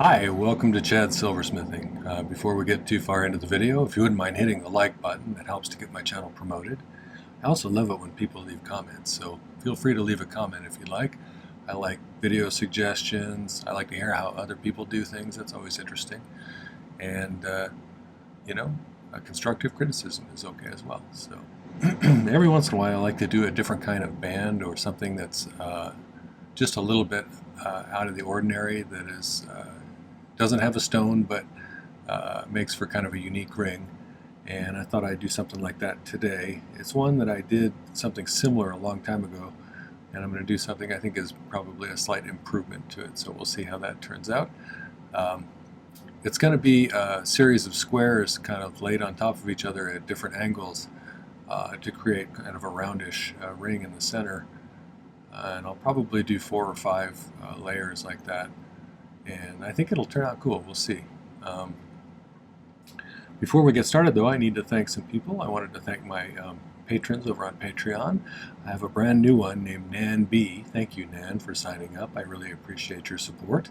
Hi, welcome to Chad's Silversmithing. Before we get too far into the video, if you wouldn't mind hitting the like button, that helps to get my channel promoted. I also love it when people leave comments, so feel free to leave a comment if you like. I like video suggestions. I like to hear how other people do things. That's always interesting. And, a constructive criticism is okay as well. So every once in a while I like to do a different kind of band or something that's just a little bit out of the ordinary, that is doesn't have a stone but makes for kind of a unique ring. And I thought I'd do something like that today. It's one that I did something similar a long time ago, and I'm going to do something I think is probably a slight improvement to it, so we'll see how that turns out. It's going to be a series of squares kind of laid on top of each other at different angles to create kind of a roundish ring in the center. And I'll probably do 4 or 5 layers like that, and I think it'll turn out cool. We'll see. Before we get started though, I need to thank some people. I wanted to thank my patrons over on Patreon. I have a brand new one named Nan B. Thank you, Nan, for signing up. I really appreciate your support.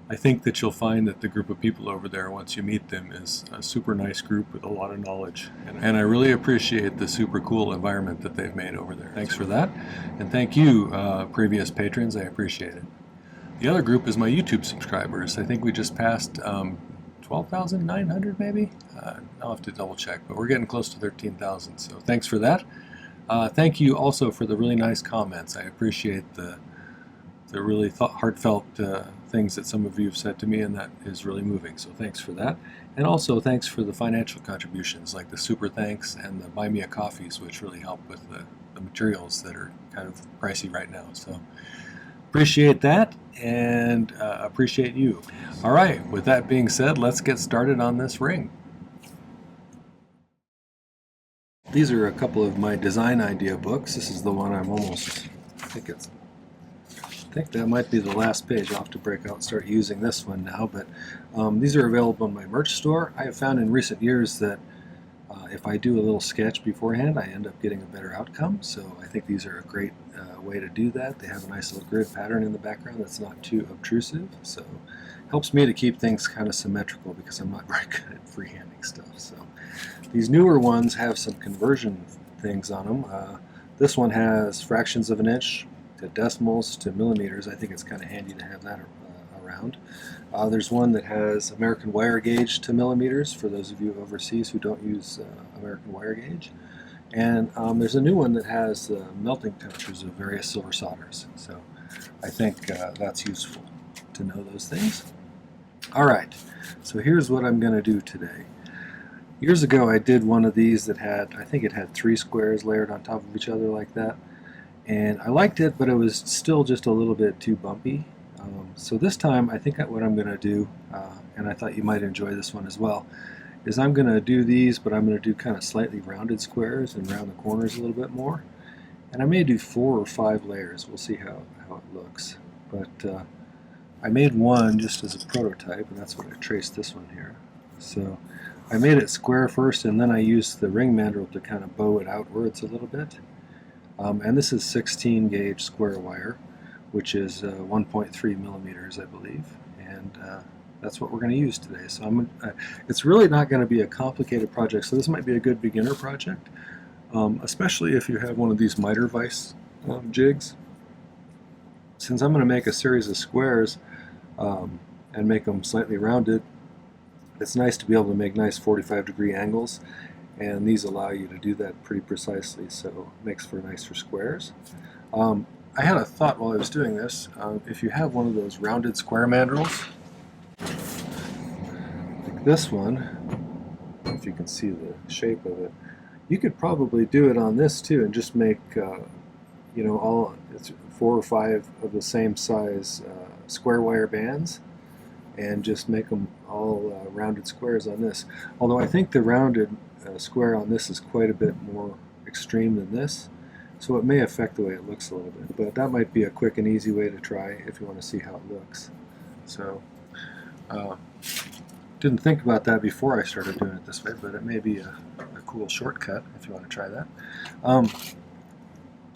I think that you'll find that the group of people over there, once you meet them, is a super nice group with a lot of knowledge. And I really appreciate the super cool environment that they've made over there. Thanks for that. And thank you, previous patrons. I appreciate it. The other group is my YouTube subscribers. I think we just passed 12,900 maybe? I'll have to double check, but we're getting close to 13,000, so thanks for that. Thank you also for the really nice comments. I appreciate the really heartfelt things that some of you have said to me, and that is really moving, so thanks for that. And also thanks for the financial contributions, like the super thanks and the buy me a coffees, which really help with the materials that are kind of pricey right now. So appreciate that, and appreciate you. All right, with that being said, let's get started on this ring. These are a couple of my design idea books. This is the one I think that might be the last page. I'll have to break out and start using this one now, but these are available in my merch store. I have found in recent years that if I do a little sketch beforehand, I end up getting a better outcome, so I think these are a great way to do that. They have a nice little grid pattern in the background that's not too obtrusive, so helps me to keep things kind of symmetrical because I'm not very good at freehanding stuff. So these newer ones have some conversion things on them. This one has fractions of an inch to decimals to millimeters. I think it's kind of handy to have that around. There's one that has American wire gauge to millimeters for those of you overseas who don't use American wire gauge. And there's a new one that has melting temperatures of various silver solders. So I think that's useful to know those things. Alright, so here's what I'm going to do today. Years ago I did one of these that had, I think it had 3 squares layered on top of each other like that. And I liked it, but it was still just a little bit too bumpy. So this time I think what I'm going to do, and I thought you might enjoy this one as well, is I'm going to do these, but I'm going to do kind of slightly rounded squares and round the corners a little bit more. And I may do 4 or 5 layers. We'll see how it looks. But I made one just as a prototype, and that's what I traced this one here. So I made it square first, and then I used the ring mandrel to kind of bow it outwards a little bit. And this is 16 gauge square wire, which is 1.3 millimeters, I believe, and that's what we're going to use today. So it's really not going to be a complicated project, so this might be a good beginner project, especially if you have one of these miter vise jigs. Since I'm going to make a series of squares and make them slightly rounded, it's nice to be able to make nice 45-degree angles, and these allow you to do that pretty precisely, so it makes for nicer squares. I had a thought while I was doing this. If you have one of those rounded square mandrels, like this one, if you can see the shape of it, you could probably do it on this too, and just make all 4 or 5 of the same size square wire bands, and just make them all rounded squares on this. Although I think the rounded square on this is quite a bit more extreme than this, so it may affect the way it looks a little bit, but that might be a quick and easy way to try if you want to see how it looks. So didn't think about that before I started doing it this way, but it may be a cool shortcut if you want to try that.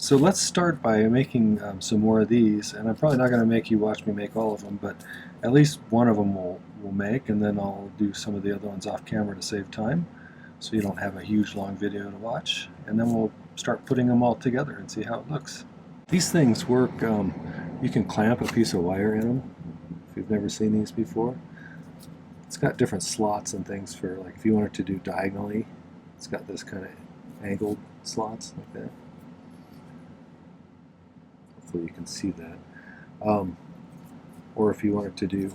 So let's start by making some more of these, and I'm probably not going to make you watch me make all of them, but at least one of them we'll make, and then I'll do some of the other ones off camera to save time, so you don't have a huge long video to watch, and then we'll start putting them all together and see how it looks. These things work, you can clamp a piece of wire in them, if you've never seen these before. It's got different slots and things for, like, if you want it to do diagonally, it's got this kind of angled slots like that. Hopefully you can see that. Or if you want it to do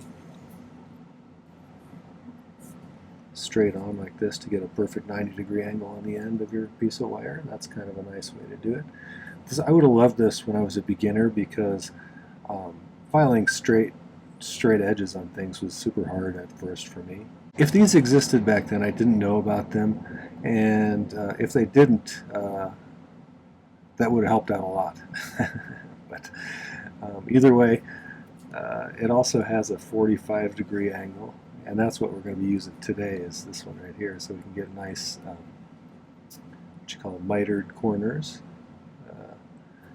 straight on like this to get a perfect 90-degree angle on the end of your piece of wire, that's kind of a nice way to do it. I would have loved this when I was a beginner, because filing straight edges on things was super hard at first for me. If these existed back then, I didn't know about them, and if they didn't, that would have helped out a lot. But either way, it also has a 45-degree angle, and that's what we're going to be using today, is this one right here, so we can get nice, what you call mitered corners.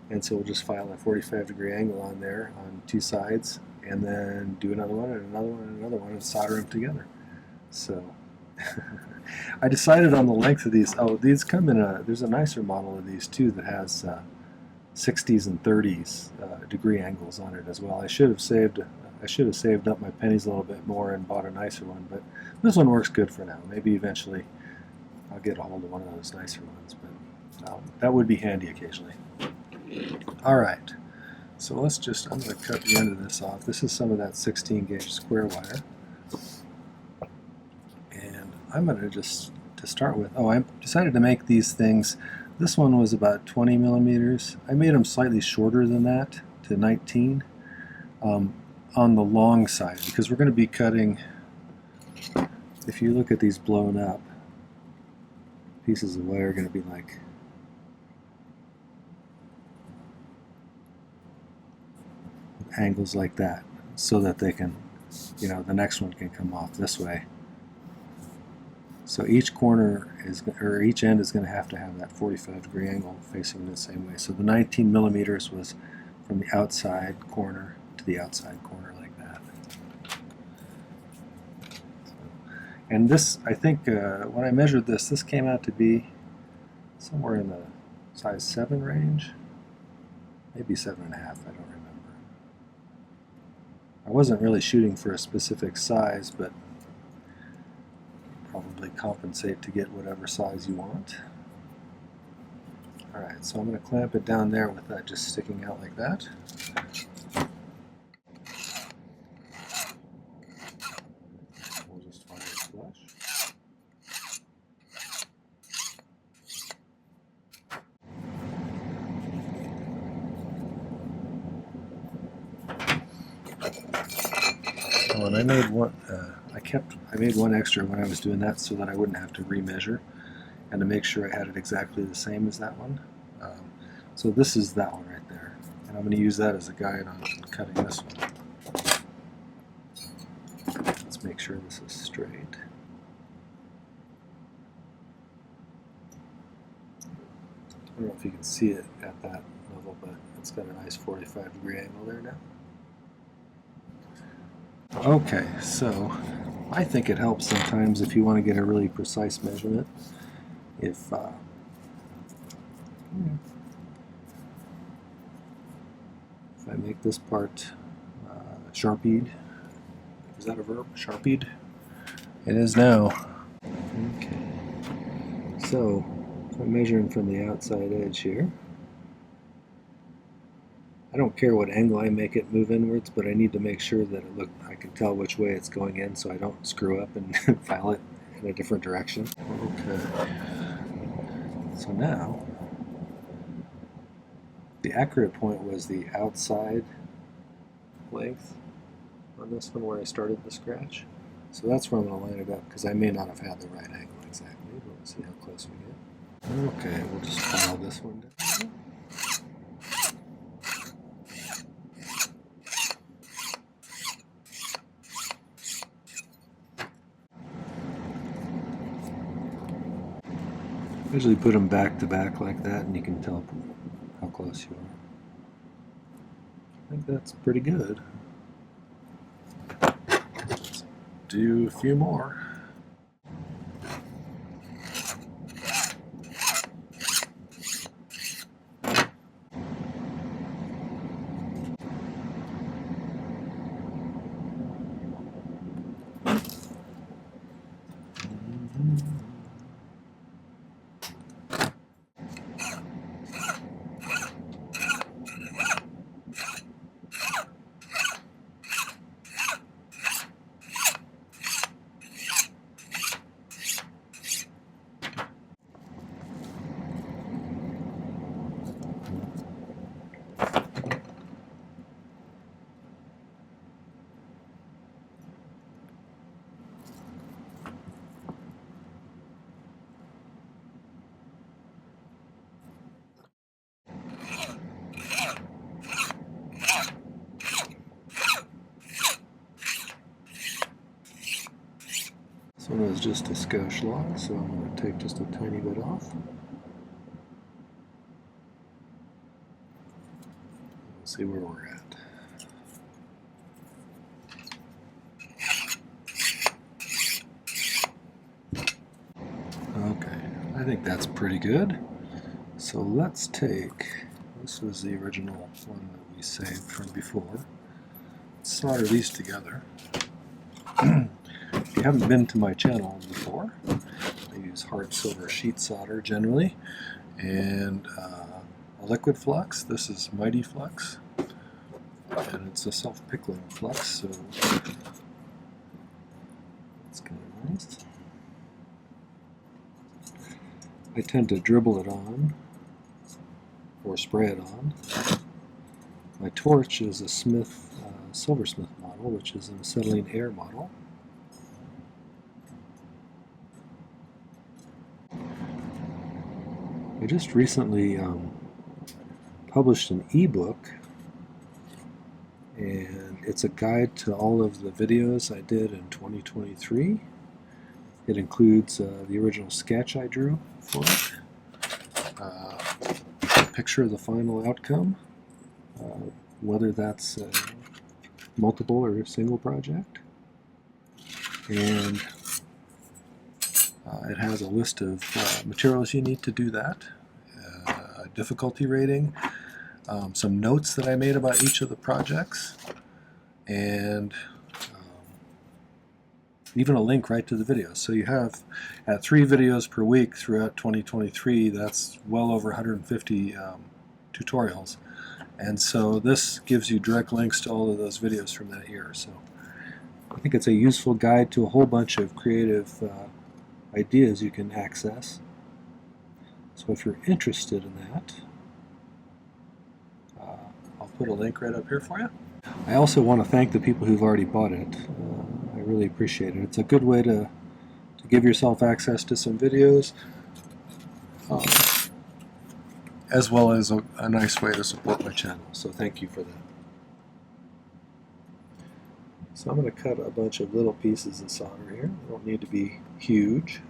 And so we'll just file a 45-degree angle on there on two sides, and then do another one and another one and another one, and solder them together. So I decided on the length of these. Oh, these come in there's a nicer model of these too that has 60s and 30s degree angles on it as well. I should have saved up my pennies a little bit more and bought a nicer one, but this one works good for now. Maybe eventually I'll get a hold of one of those nicer ones, but that would be handy occasionally. Alright, so I'm going to cut the end of this off. This is some of that 16 gauge square wire. And I'm going to to start with, I decided to make these things. This one was about 20 millimeters. I made them slightly shorter than that, to 19, on the long side, because we're going to be cutting, if you look at these blown up, pieces of wire are going to be like angles like that, so that they can, the next one can come off this way. So each corner or each end is going to have that 45-degree angle facing the same way. So the 19 millimeters was from the outside corner to the outside corner like that. And this, I think, when I measured this came out to be somewhere in the size 7 range, maybe 7.5, I don't remember. I wasn't really shooting for a specific size, but probably compensate to get whatever size you want. Alright, so I'm going to clamp it down there with that just sticking out like that. We'll just fire it flush. Oh, and I made one. I made one extra when I was doing that, so that I wouldn't have to remeasure, and to make sure I had it exactly the same as that one. So this is that one right there, and I'm going to use that as a guide on cutting this one. Let's make sure this is straight. I don't know if you can see it at that level, but it's got a nice 45-degree angle there now. Okay, so I think it helps sometimes if you want to get a really precise measurement. If I make this part sharpied, is that a verb? Sharpied? It is now. Okay, so I'm measuring from the outside edge here. I don't care what angle I make it move inwards, but I need to make sure that I can tell which way it's going in, so I don't screw up and file it in a different direction. Okay. So now, the accurate point was the outside length on this one where I started the scratch. So that's where I'm going to line it up, because I may not have had the right angle exactly, but we'll see how close we get. Okay, we'll just file this one down. Usually put them back to back like that and you can tell how close you are. I think that's pretty good. Let's do a few more. This one is just a skosh log, so I'm going to take just a tiny bit off. We'll see where we're at. Okay, I think that's pretty good. So let's take, this was the original one that we saved from before. Let's solder these together. If you haven't been to my channel before, I use hard silver sheet solder generally, and a liquid flux. This is My-T-Flux, and it's a self-pickling flux, so it's kind of nice. I tend to dribble it on, or spray it on. My torch is a Silversmith model, which is an acetylene air model. I just recently published an ebook, and it's a guide to all of the videos I did in 2023. It includes the original sketch I drew for it, a picture of the final outcome, whether that's multiple or a single project, and it has a list of materials you need to do that, a difficulty rating, some notes that I made about each of the projects, and even a link right to the videos. So you have at 3 videos per week throughout 2023, that's well over 150 tutorials. And so this gives you direct links to all of those videos from that year. So I think it's a useful guide to a whole bunch of creative ideas you can access. So if you're interested in that, I'll put a link right up here for you. I also want to thank the people who've already bought it. I really appreciate it. It's a good way to give yourself access to some videos, as well as a nice way to support my channel. So thank you for that. So I'm going to cut a bunch of little pieces of solder here. They don't need to be huge.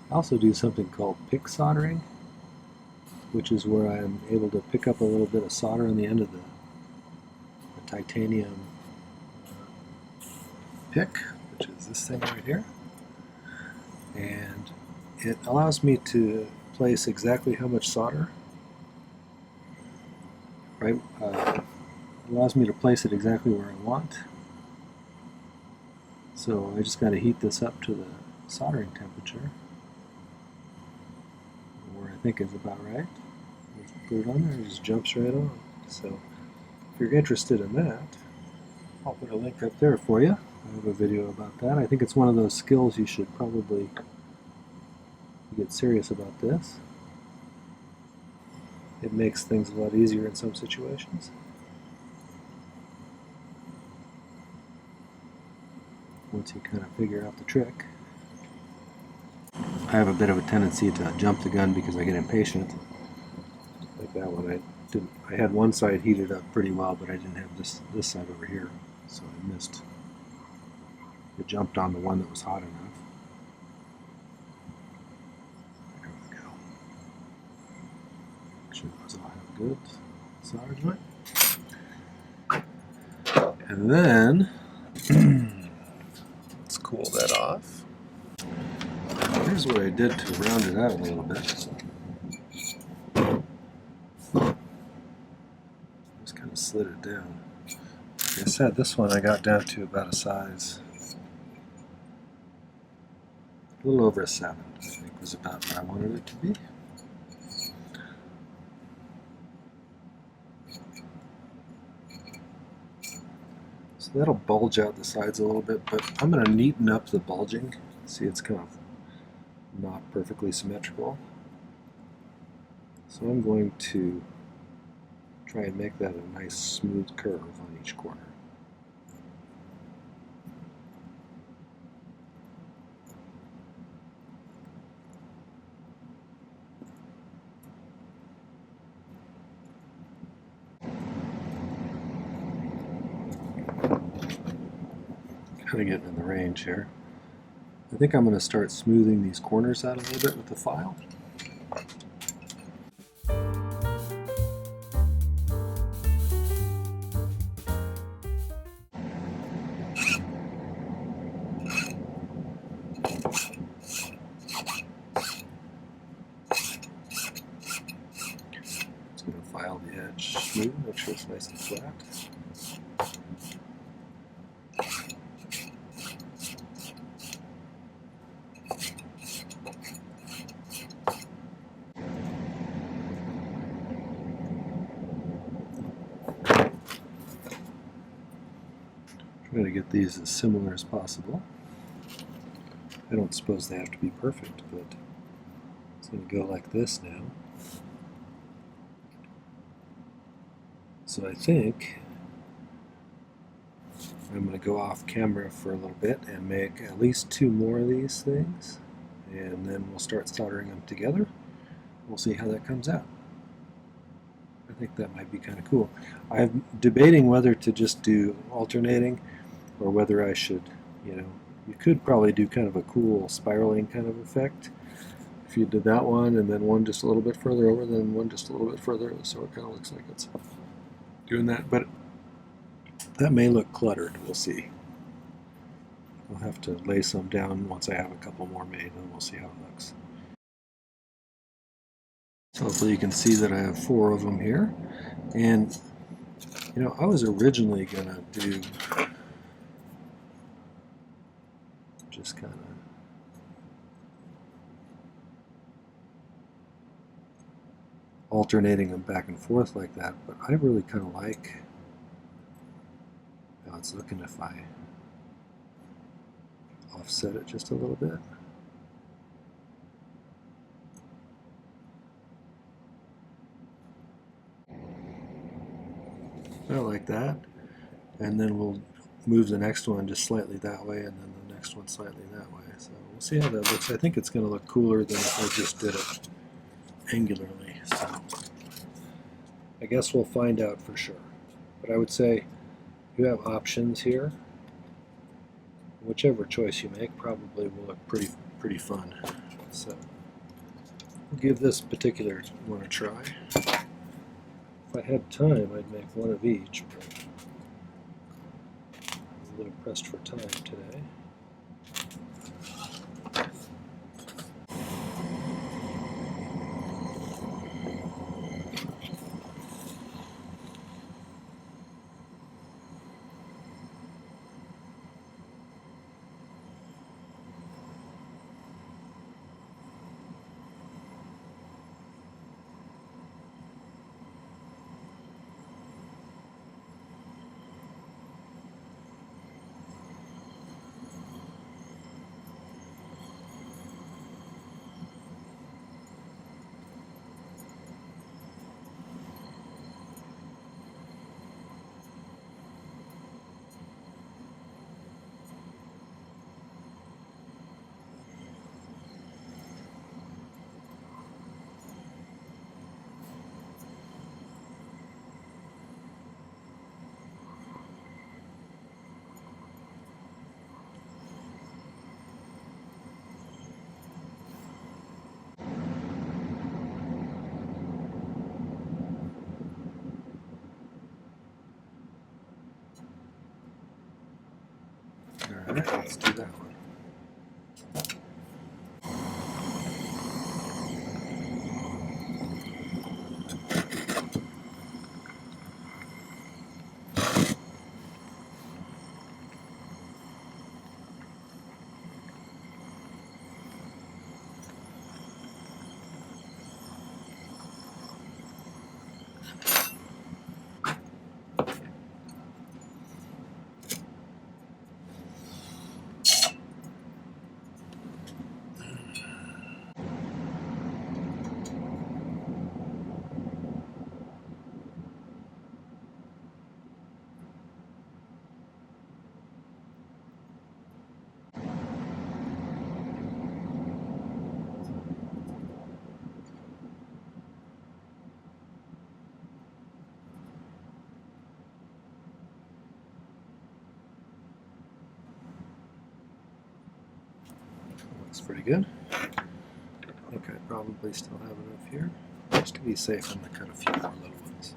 I also do something called pick soldering, which is where I'm able to pick up a little bit of solder on the end of the titanium pick, which is this thing right here, and it allows me to place exactly how much solder, right? Allows me to place it exactly where I want. So I just got to heat this up to the soldering temperature, where I think is about right. Just put it on there, it just jumps right on. So if you're interested in that, I'll put a link up there for you. I have a video about that. I think it's one of those skills you should probably get serious about this. It makes things a lot easier in some situations. Once you kind of figure out the trick. I have a bit of a tendency to jump the gun because I get impatient. Like that one, I had one side heated up pretty well, but I didn't have this side over here, so I missed. It jumped on the one that was hot enough. There we go. Make sure those all have good solder joint. And then let's cool that off. Here's what I did to round it out a little bit. Just kind of slid it down. Like I said, this one I got down to about a size, a little over a 7, I think was about what I wanted it to be. So that'll bulge out the sides a little bit, but I'm going to neaten up the bulging. See, it's kind of not perfectly symmetrical. So I'm going to try and make that a nice smooth curve on each corner. Kind of getting in the range here. I think I'm going to start smoothing these corners out a little bit with the file. Just going to file the edge smooth, make sure it's nice and flat. Try to get these as similar as possible. I don't suppose they have to be perfect, but it's going to go like this now. So I think I'm going to go off camera for a little bit and make at least 2 more of these things, and then we'll start soldering them together. We'll see how that comes out. I think that might be kind of cool. I'm debating whether to just do alternating or whether I should, you could probably do kind of a cool spiraling kind of effect if you did that one and then one just a little bit further over, then one just a little bit further, so it kind of looks like it's doing that, but that may look cluttered. We'll see. I'll have to lay some down once I have a couple more made, and we'll see how it looks. So hopefully you can see that I have 4 of them here, and I was originally gonna do just kind of alternating them back and forth like that, but I really kind of like how it's looking if I offset it just a little bit. I like that, and then we'll move the next one just slightly that way, and then the next one slightly that way. So we'll see how that looks. I think it's going to look cooler than if I just did it angularly. So I guess we'll find out for sure. But I would say you have options here. Whichever choice you make probably will look pretty fun. So we'll give this particular one a try. If I had time, I'd make one of each, but I'm a little pressed for time today. Alright, let's do that one. Looks pretty good. I think I probably still have enough here. Just to be safe, I'm going to cut a few more little ones.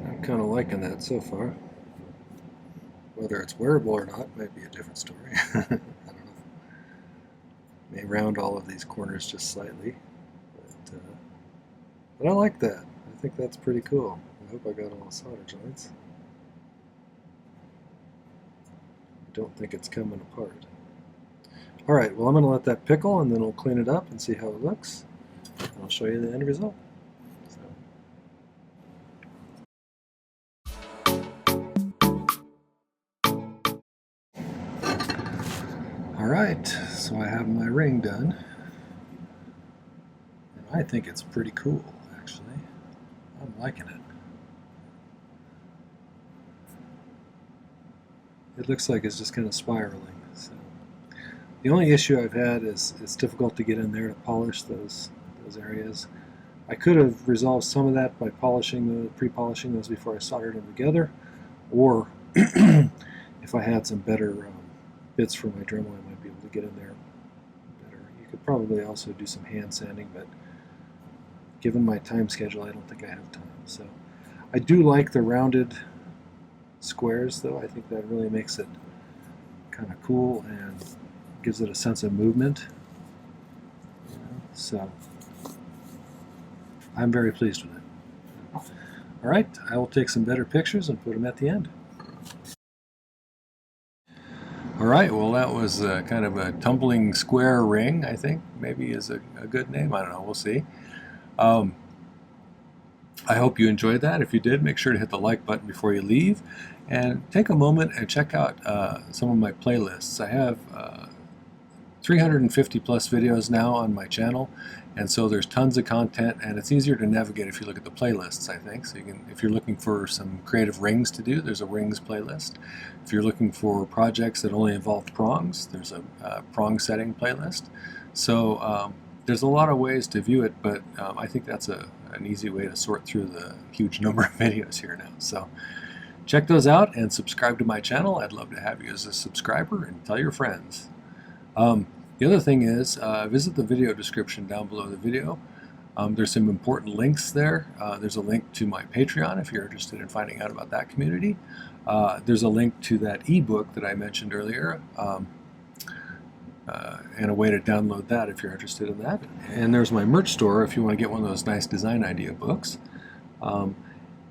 I'm kind of liking that so far. Whether it's wearable or not might be a different story. I don't know. May round all of these corners just slightly, but I like that. I think that's pretty cool. I hope I got all the solder joints. I don't think it's coming apart. Alright, well I'm going to let that pickle and then we'll clean it up and see how it looks. I'll show you the end result. Alright, so I have my ring done. And I think it's pretty cool, actually. I'm liking it. It looks like it's just kind of spiraling. So the only issue I've had is it's difficult to get in there to polish those areas. I could have resolved some of that by pre-polishing those before I soldered them together, or if I had some better bits for my Dremel, I might be able to get in there better. You could probably also do some hand sanding, but given my time schedule, I don't think I have time. So I do like the rounded squares, though. I think that really makes it kind of cool and gives it a sense of movement. You know? So I'm very pleased with it. All right, I will take some better pictures and put them at the end. All right, well that was kind of a tumbling square ring, I think maybe is a good name. I don't know, we'll see. I hope you enjoyed that. If you did, make sure to hit the like button before you leave, and take a moment and check out some of my playlists. I have 350 plus videos now on my channel, and so there's tons of content, and it's easier to navigate if you look at the playlists, I think. So you can, if you're looking for some creative rings to do, there's a rings playlist. If you're looking for projects that only involve prongs, there's a prong setting playlist. So there's a lot of ways to view it, but I think that's an easy way to sort through the huge number of videos here now. So check those out and subscribe to my channel. I'd love to have you as a subscriber, and tell your friends. The other thing is, visit the video description down below the video. There's some important links there. There's a link to my Patreon if you're interested in finding out about that community. There's a link to that ebook that I mentioned earlier, and a way to download that if you're interested in that. And there's my merch store if you want to get one of those nice design idea books.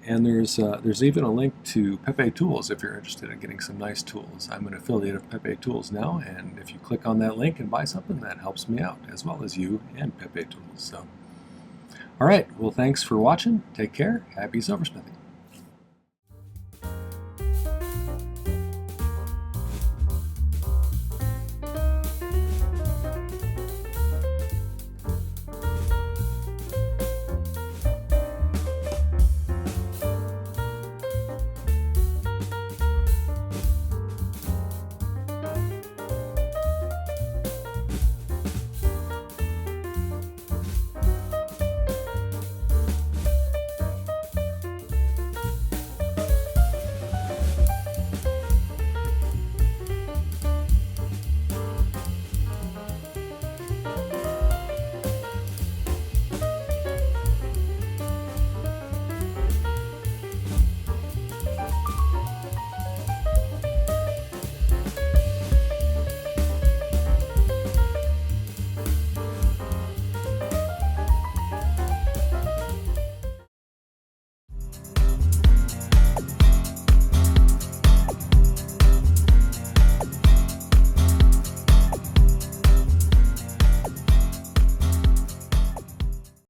And there's even a link to Pepe Tools if you're interested in getting some nice tools. I'm an affiliate of Pepe Tools now, and if you click on that link and buy something, that helps me out, as well as you and Pepe Tools. So, all right, well, thanks for watching. Take care. Happy silversmithing.